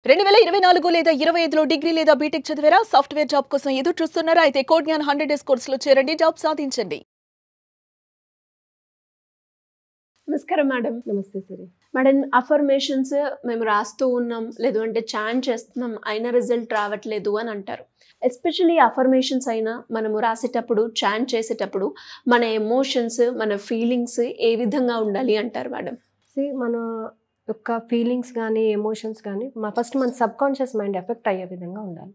2024 లేదా 25లో డిగ్రీ లేదా బీటెక్ చదివారా? సాఫ్ట్‌వేర్ జాబ్ కోసం ఎదురు చూస్తున్నారా? అయితే కోడ్ జ్ఞాన్ 100 డేస్ కోర్సులో చేరండి, జాబ్ సాధించండి. నమస్కారం మేడం. నమస్తే సరే. మేడం, అఫర్మేషన్స్ మేము రాస్తూ ఉన్నాం, లేదు అంటే చాంట్ చేస్తున్నాం, అయినా రిజల్ట్ రావట్లేదు అని అంటారు. ఎస్పెషల్లీ అఫర్మేషన్స్ అయినా మనము రాసేటప్పుడు, చాంట్ చేసేటప్పుడు మన ఎమోషన్స్, మన ఫీలింగ్స్ ఏ విధంగా ఉండాలి అంటారు మేడం? మన యొక్క ఫీలింగ్స్ కానీ ఎమోషన్స్ కానీ ఫస్ట్ మన సబ్కాన్షియస్ మైండ్ ఎఫెక్ట్ అయ్యే విధంగా ఉండాలి.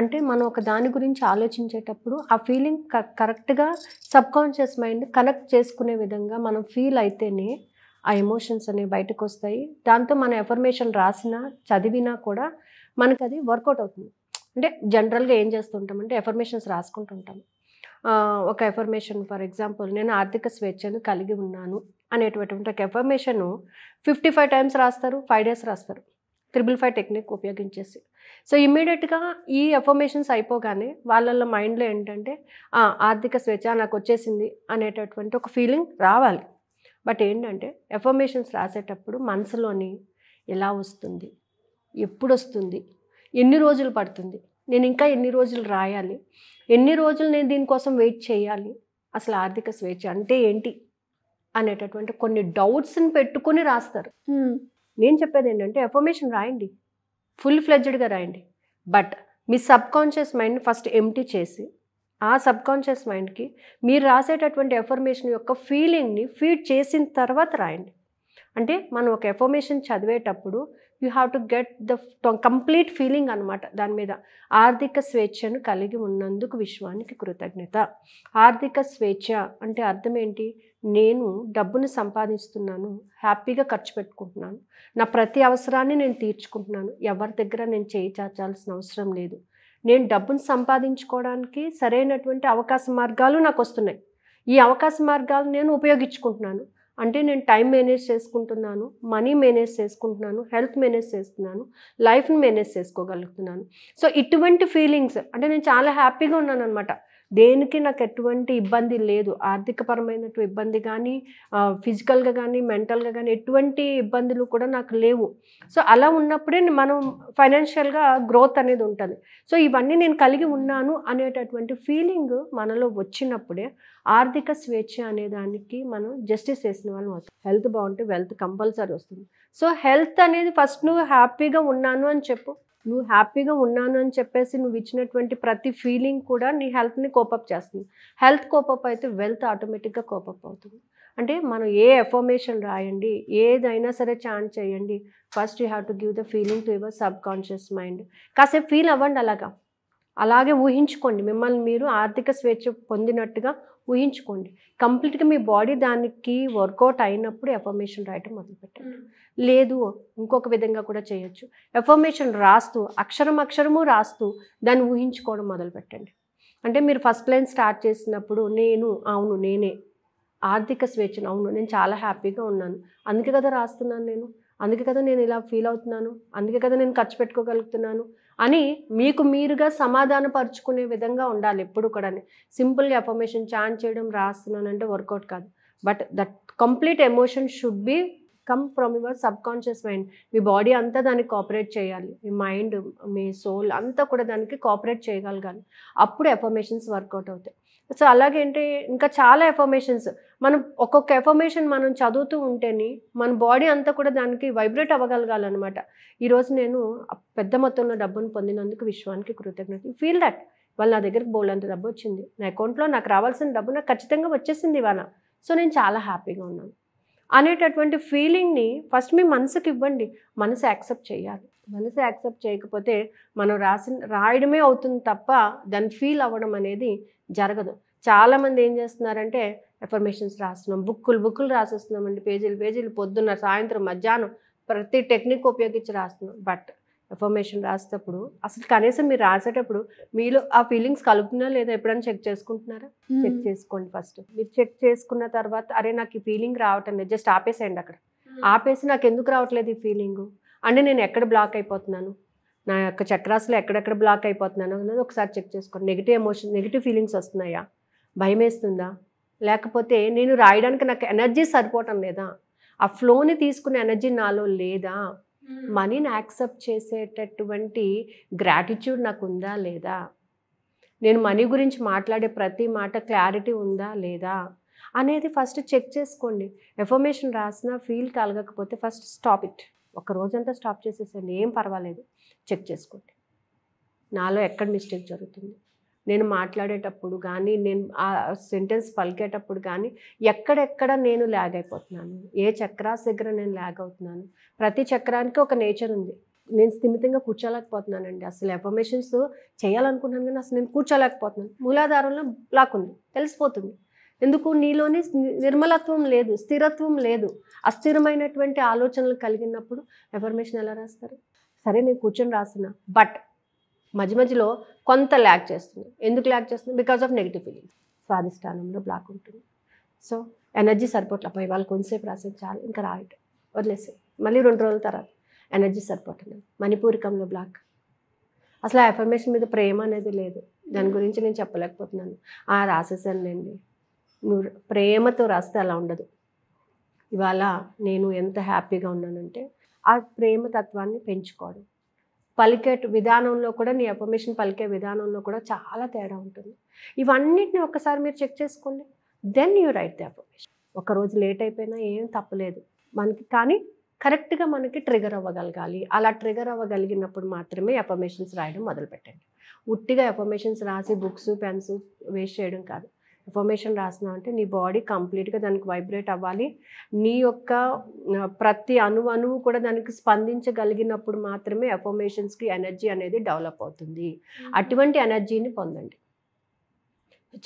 అంటే మనం ఒక దాని గురించి ఆలోచించేటప్పుడు ఆ ఫీలింగ్ కరెక్ట్గా సబ్కాన్షియస్ మైండ్ కనెక్ట్ చేసుకునే విధంగా మనం ఫీల్ అయితేనే ఆ ఎమోషన్స్ అనేవి బయటకు వస్తాయి. దాంతో మన ఎఫర్మేషన్ రాసినా చదివినా కూడా మనకు అది వర్కౌట్ అవుతుంది. అంటే జనరల్గా ఏం చేస్తుంటామంటే ఎఫర్మేషన్స్ రాసుకుంటుంటాం. ఒక ఎఫర్మేషన్ ఫర్ ఎగ్జాంపుల్, నేను ఆర్థిక స్వేచ్ఛను కలిగి ఉన్నాను అనేటటువంటి ఒక ఎఫర్మేషను 55 టైమ్స్ రాస్తారు, 5 డేస్ రాస్తారు 555 టెక్నిక్ ఉపయోగించేసి. సో ఇమ్మీడియట్గా ఈ ఎఫర్మేషన్స్ అయిపోగానే వాళ్ళ మైండ్లో ఏంటంటే ఆర్థిక స్వేచ్ఛ నాకు వచ్చేసింది అనేటటువంటి ఒక ఫీలింగ్ రావాలి. బట్ ఏంటంటే ఎఫర్మేషన్స్ రాసేటప్పుడు మనసులోని ఎలా వస్తుంది, ఎప్పుడు వస్తుంది, ఎన్ని రోజులు పడుతుంది, నేను ఇంకా ఎన్ని రోజులు రాయాలి, ఎన్ని రోజులు నేను దీనికోసం వెయిట్ చేయాలి, అసలు ఆర్థిక స్వేచ్ఛ అంటే ఏంటి అనేటటువంటి కొన్ని డౌట్స్ని పెట్టుకుని రాస్తారు. నేను చెప్పేది ఏంటంటే ఎఫర్మేషన్ రాయండి, ఫుల్ ఫ్లెడ్జ్డ్గా రాయండి. బట్ మీ సబ్కాన్షియస్ మైండ్ని ఫస్ట్ ఎంప్టీ చేసి ఆ సబ్కాన్షియస్ మైండ్కి మీరు రాసేటటువంటి ఎఫర్మేషన్ యొక్క ఫీలింగ్ని ఫీడ్ చేసిన తర్వాత రాయండి. అంటే మనం ఒక ఎఫర్మేషన్ చదివేటప్పుడు you have to get the complete feeling అనమాట. దాని మీద ఆర్థిక స్వేచ్ఛను కలిగి ఉన్నందుకు విశ్వానికి కృతజ్ఞత. ఆర్థిక స్వేచ్ఛ అంటే అర్థం ఏంటి? నేను డబ్బును సంపాదిస్తున్నాను, హ్యాపీగా ఖర్చు పెట్టుకుంటున్నాను, నా ప్రతి అవసరాన్ని నేను తీర్చుకుంటున్నాను, ఎవరి దగ్గర నేను చేయి చాచాల్సిన అవసరం లేదు, నేను డబ్బును సంపాదించుకోవడానికి సరైనటువంటి అవకాశ మార్గాలు నాకు వస్తున్నాయి, ఈ అవకాశ మార్గాలు నేను ఉపయోగించుకుంటున్నాను. అంటే నేను టైం మేనేజ్ చేసుకుంటున్నాను, మనీ మేనేజ్ చేసుకుంటున్నాను, హెల్త్ మేనేజ్ చేస్తున్నాను, లైఫ్ని మేనేజ్ చేసుకోగలుగుతున్నాను. సో ఇటువంటి ఫీలింగ్స్ అంటే నేను చాలా హ్యాపీగా ఉన్నాను అనమాట. దేనికి నాకు ఎటువంటి ఇబ్బంది లేదు, ఆర్థికపరమైనటువంటి ఇబ్బంది కానీ, ఫిజికల్గా కానీ, మెంటల్గా కానీ ఎటువంటి ఇబ్బందులు కూడా నాకు లేవు. సో అలా ఉన్నప్పుడే మనం ఫైనాన్షియల్గా గ్రోత్ అనేది ఉంటుంది. సో ఇవన్నీ నేను కలిగి ఉన్నాను అనేటటువంటి ఫీలింగ్ మనలో వచ్చినప్పుడే ఆర్థిక స్వేచ్ఛ అనేదానికి మనం జస్టిస్ చేసిన వాళ్ళం అవుతాం. హెల్త్ బాగుంటే వెల్త్ కంపల్సరీ వస్తుంది. సో హెల్త్ అనేది ఫస్ట్ నువ్వు హ్యాపీగా ఉన్నాను అని చెప్పు. నువ్వు హ్యాపీగా ఉన్నాను అని చెప్పేసి నువ్వు ఇచ్చినటువంటి ప్రతి ఫీలింగ్ కూడా నీ హెల్త్ని కోపప్ చేస్తుంది. హెల్త్ కోపప్ అయితే వెల్త్ ఆటోమేటిక్గా కోపప్ అవుతుంది. అంటే మనం ఏ ఎఫర్మేషన్ రాయండి, ఏదైనా సరే చాంట్ చేయండి, first you have to give the feeling to your sub conscious mind. కాసేపు ఫీల్ అవ్వండి, అలాగే ఊహించుకోండి, మిమ్మల్ని మీరు ఆర్థిక స్వేచ్ఛ పొందినట్టుగా ఊహించుకోండి. కంప్లీట్గా మీ బాడీ దానికి వర్కౌట్ అయినప్పుడు ఎఫర్మేషన్ రాయటం మొదలుపెట్టండి. లేదు ఇంకొక విధంగా కూడా చేయొచ్చు. ఎఫర్మేషన్ రాస్తూ అక్షరము రాస్తూ దాన్ని ఊహించుకోవడం మొదలుపెట్టండి. అంటే మీరు ఫస్ట్ లైన్ స్టార్ట్ చేసినప్పుడు అవును నేనే ఆర్థిక స్వేచ్ఛను, అవును నేను చాలా హ్యాపీగా ఉన్నాను, అందుకే కదా రాస్తున్నాను నేను, అందుకే కదా నేను ఇలా ఫీల్ అవుతున్నాను, అందుకే కదా నేను ఖర్చు పెట్టుకోగలుగుతున్నాను అని మీకు మీరుగా సమాధానపరుచుకునే విధంగా ఉండాలి ఎప్పుడు కూడా. సింపుల్గా ఎఫర్మేషన్ చాంట్ చేయడం, రాస్తున్నాను అంటే వర్కౌట్ కాదు. But that complete emotion should be come from your sub conscious mind. Me body అంతా దానికి కోఆపరేట్ చేయాలి, మీ మైండ్, మీ సోల్ అంతా కూడా దానికి కోఆపరేట్ చేయగలగాలి. అప్పుడు ఎఫర్మేషన్స్ వర్కౌట్ అవుతాయి. సో అలాగేంటే ఇంకా చాలా ఎఫర్మేషన్స్ మనం ఒక్కొక్క ఎఫర్మేషన్ మనం చదువుతూ ఉంటేనే మన బాడీ అంతా కూడా దానికి వైబ్రేట్ అవ్వగలగాలన్నమాట. ఈరోజు నేను పెద్ద మొత్తంలో డబ్బును పొందినందుకు విశ్వానికి కృతజ్ఞత. ఫీల్ దట్ వాళ్ళు నా దగ్గరికి బోల్డంత డబ్బు వచ్చింది, నా అకౌంట్లో నాకు రావాల్సిన డబ్బు నాకు ఖచ్చితంగా వచ్చేసింది ఇవాళ, సో నేను చాలా హ్యాపీగా ఉన్నాను అనేటటువంటి ఫీలింగ్ని ఫస్ట్ మీ మనసుకి ఇవ్వండి. మనసు యాక్సెప్ట్ చేయాలి. మనసు యాక్సెప్ట్ చేయకపోతే మనం రాయడమే అవుతుంది తప్ప దాన్ని ఫీల్ అవ్వడం అనేది జరగదు. చాలామంది ఏం చేస్తున్నారంటే ఎఫర్మేషన్స్ రాస్తున్నాం, బుక్కులు రాసేస్తున్నామండి, పేజీలు పొద్దున్న సాయంత్రం మధ్యాహ్నం ప్రతి టెక్నిక్ ఉపయోగించి రాస్తున్నాం. బట్ ఎఫర్మేషన్ రాసేటప్పుడు అసలు కనీసం మీరు రాసేటప్పుడు మీలో ఆ ఫీలింగ్స్ కలుపుతున్నా లేదా ఎప్పుడైనా చెక్ చేసుకుంటున్నారా? చెక్ చేసుకోండి. ఫస్ట్ మీరు చెక్ చేసుకున్న తర్వాత అరే నాకు ఈ ఫీలింగ్ రావటం లేదు, జస్ట్ ఆపేసేయండి. అక్కడ ఆపేసి నాకు ఎందుకు రావట్లేదు ఈ ఫీలింగు, అంటే నేను ఎక్కడ బ్లాక్ అయిపోతున్నాను, నా యొక్క చక్రాస్లో ఎక్కడెక్కడ బ్లాక్ అయిపోతున్నాను అనేది ఒకసారి చెక్ చేసుకోండి. నెగిటివ్ ఫీలింగ్స్ వస్తున్నాయా, భయం వేస్తుందా, లేకపోతే నేను రాయడానికి నాకు ఎనర్జీ సరిపోవటం లేదా, ఆ ఫ్లోని తీసుకునే ఎనర్జీ నాలో లేదా, మనీని యాక్సెప్ట్ చేసేటటువంటి గ్రాటిట్యూడ్ నాకు ఉందా లేదా, నేను మనీ గురించి మాట్లాడే ప్రతి మాట క్లారిటీ ఉందా లేదా అనేది ఫస్ట్ చెక్ చేసుకోండి. ఎఫర్మేషన్ రాసినా ఫీల్ కలగకపోతే ఫస్ట్ స్టాప్ ఇట్. ఒక రోజంతా స్టాప్ చేసేసండి, ఏం పర్వాలేదు. చెక్ చేసుకోండి నాలో ఎక్కడ మిస్టేక్ జరుగుతుంది, నేను మాట్లాడేటప్పుడు కానీ, నేను ఆ సెంటెన్స్ పలికేటప్పుడు కానీ ఎక్కడెక్కడ నేను ల్యాగ్ అయిపోతున్నాను, ఏ చక్రాస్ దగ్గర నేను ల్యాగ్ అవుతున్నాను. ప్రతి చక్రానికి ఒక నేచర్ ఉంది. నేను స్థిమితంగా కూర్చోలేకపోతున్నానండి, అసలు ఎఫర్మేషన్స్ చేయాలనుకుంటున్నాను కానీ అసలు నేను కూర్చోలేకపోతున్నాను. మూలాధారంలో బ్లాక్ ఉంది, తెలిసిపోతుంది. ఎందుకు? నీలోని నిర్మలత్వం లేదు, స్థిరత్వం లేదు. అస్థిరమైనటువంటి ఆలోచనలు కలిగినప్పుడు ఎఫర్మేషన్ ఎలా రాస్తారు? సరే నేను కూర్చొని రాస్తున్నా, బట్ మధ్య మధ్యలో కొంత ల్యాగ్ చేస్తుంది. ఎందుకు ల్యాగ్ చేస్తుంది? Because of negative feelings. స్వాధిష్టానంలో బ్లాక్ ఉంటుంది. సో ఎనర్జీ సరిపోట్లపోయి వాళ్ళు కొంతసేపు రాసేది చాలు, ఇంకా రాయటం వదిలేసి మళ్ళీ 2 రోజుల తర్వాత ఎనర్జీ సరిపోతుంది. మణిపూరికంలో బ్లాక్. అసలు ఆ ఎఫర్మేషన్ మీద ప్రేమ అనేది లేదు. దాని గురించి నేను చెప్పలేకపోతున్నాను. రాసేసానులేండి. నువ్వు ప్రేమతో రాస్తే అలా ఉండదు. ఇవాళ నేను ఎంత హ్యాపీగా ఉన్నానంటే ఆ ప్రేమ తత్వాన్ని పెంచుకోవడం. పలికే విధానంలో కూడా, నీ ఎఫర్మేషన్ పలికే విధానంలో కూడా చాలా తేడా ఉంటుంది. ఇవన్నిటిని ఒక్కసారి మీరు చెక్ చేసుకోండి. Then you write the affirmation. ఒకరోజు లేట్ అయిపోయినా ఏం తప్పలేదు మనకి, కానీ కరెక్ట్గా మనకి ట్రిగర్ అవ్వగలగాలి. అలా ట్రిగర్ అవ్వగలిగినప్పుడు మాత్రమే ఎఫర్మేషన్స్ రాయడం మొదలుపెట్టండి. ఉట్టిగా ఎఫర్మేషన్స్ రాసి బుక్స్ పెన్స్ వేస్ట్ చేయడం కాదు. ఎఫర్మేషన్ రాసినావు అంటే నీ బాడీ కంప్లీట్గా దానికి వైబ్రేట్ అవ్వాలి. నీ యొక్క ప్రతి అణువు కూడా దానికి స్పందించగలిగినప్పుడు మాత్రమే ఎఫర్మేషన్స్కి ఎనర్జీ అనేది డెవలప్ అవుతుంది. అటువంటి ఎనర్జీని పొందండి.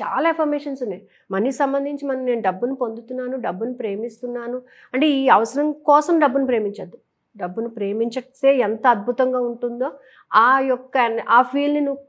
చాలా ఎఫర్మేషన్స్ ఉన్నాయి. మనీ సంబంధించి నేను డబ్బును పొందుతున్నాను, డబ్బును ప్రేమిస్తున్నాను అంటే ఈ అవసరం కోసం డబ్బును ప్రేమించద్దు. డబ్బును ప్రేమించే ఎంత అద్భుతంగా ఉంటుందో ఆ ఫీల్ని నువ్వు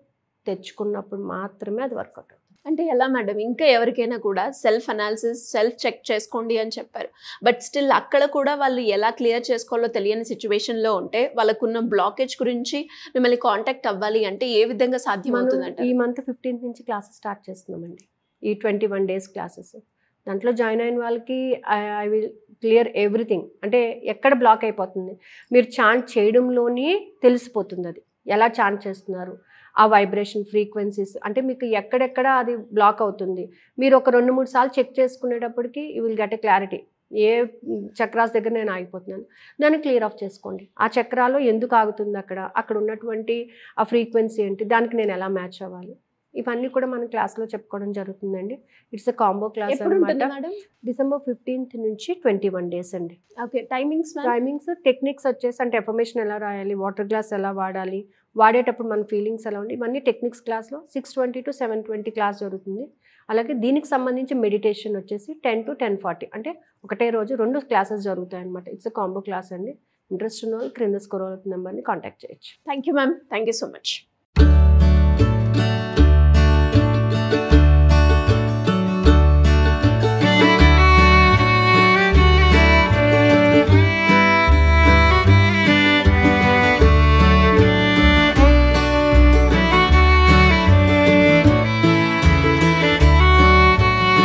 తెచ్చుకున్నప్పుడు మాత్రమే అది వర్కౌట్ అవుతుంది. అంటే ఎలా మేడం? ఇంకా ఎవరికైనా కూడా సెల్ఫ్ అనాలిసిస్, సెల్ఫ్ చెక్ చేసుకోండి అని చెప్పారు. బట్ స్టిల్ అక్కడ కూడా వాళ్ళు ఎలా క్లియర్ చేసుకోవాలో తెలియని సిచ్యువేషన్లో ఉంటే వాళ్ళకున్న బ్లాకేజ్ గురించి మిమ్మల్ని కాంటాక్ట్ అవ్వాలి అంటే ఏ విధంగా సాధ్యమవుతుందంటే? ఈ మంత్ 15th నుంచి క్లాసెస్ స్టార్ట్ చేస్తున్నామండి. ఈ 21 days క్లాసెస్. దాంట్లో జాయిన్ అయిన వాళ్ళకి ఐ విల్ క్లియర్ ఎవ్రీథింగ్. అంటే ఎక్కడ బ్లాక్ అయిపోతుంది మీరు చాంట్ చేయడంలోనే తెలిసిపోతుంది. అది ఎలా చాంట్ చేస్తున్నారు, ఆ వైబ్రేషన్ ఫ్రీక్వెన్సీస్ అంటే మీకు ఎక్కడెక్కడ అది బ్లాక్ అవుతుంది. మీరు ఒక 2-3 సార్లు చెక్ చేసుకునేటప్పటికి you will get a clarity. ఏ చక్రాస్ దగ్గర నేను ఆగిపోతున్నాను, దాన్ని క్లియర్ ఆఫ్ చేసుకోండి. ఆ చక్రాలో ఎందుకు ఆగుతుంది, అక్కడ ఉన్నటువంటి ఆ ఫ్రీక్వెన్సీ ఏంటి, దానికి నేను ఎలా మ్యాచ్ అవ్వాలి, ఇవన్నీ కూడా మన క్లాస్లో చెప్పుకోవడం జరుగుతుందండి. ఇట్స్ ఎ కాంబో క్లాస్ అనమాట. December 15th నుంచి 21 days అండి. ఓకే. టైమింగ్స్ టెక్నిక్స్ వచ్చేసి అంటే ఎఫర్మేషన్ ఎలా రాయాలి, వాటర్ గ్లాస్ ఎలా వాడాలి, వాడేటప్పుడు మన ఫీలింగ్స్ ఎలా ఉండి, ఇవన్నీ టెక్నిక్స్ క్లాస్లో 6:20 to 7:20 క్లాస్ జరుగుతుంది. అలాగే దీనికి సంబంధించి మెడిటేషన్ వచ్చేసి 10 to 10:40 అంటే ఒకటే రోజు 2 క్లాసెస్ జరుగుతాయి అనమాట. ఇట్స్ ఎ కాంబో క్లాస్ అండి. ఇంట్రెస్ట్ ఉన్న వాళ్ళు క్రింద స్క్రోల్ అవుతున్న నెంబర్ని కాంటాక్ట్ చేయొచ్చు. Thank you ma'am. Thank you so much.